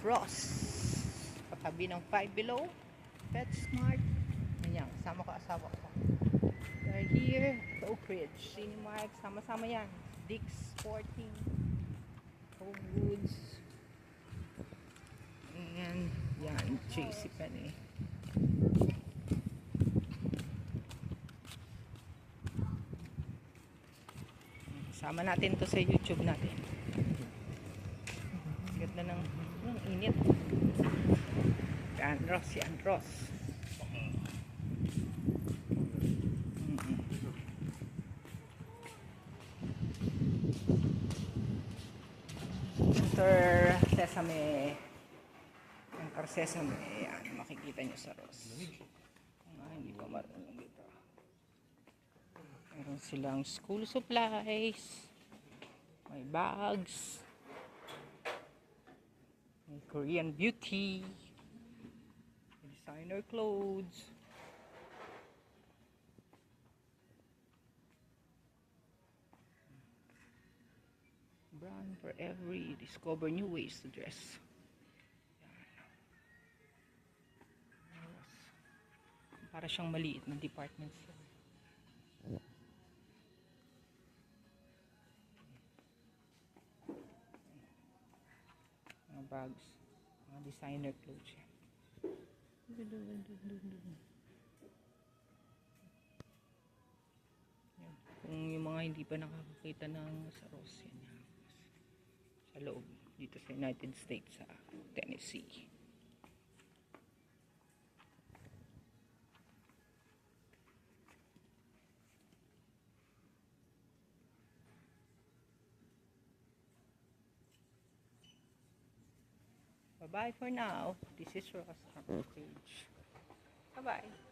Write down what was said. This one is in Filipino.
Ross. Katabi ng Five Below. PetSmart. Ganyan, kasama ko asawa ko. We're here at Oak Ridge. Cinemark, sama-sama yan. Dick's Sporting. Home Goods. And yan, JCPenney. Sama natin to sa YouTube natin. Ganda ng init. Yan, Ross. Yan, Ross. Enter Sesame. Enter Sesame. Yan, makikita nyo sa Ross. Kung hindi pa marunong dito. Meron silang school supplies. May bags. May Korean beauty. May designer clothes. Brand for every. Discover new ways to dress. Yan. Para siyang maliit na department store. Mga bags. Mga designer clothes yan. Yan. Kung yung mga hindi pa nakakakita ng sa Ross yan. Sa loob. Dito sa United States sa Tennessee. Bye-bye for now. This is Ross from Oak Ridge. Bye-bye.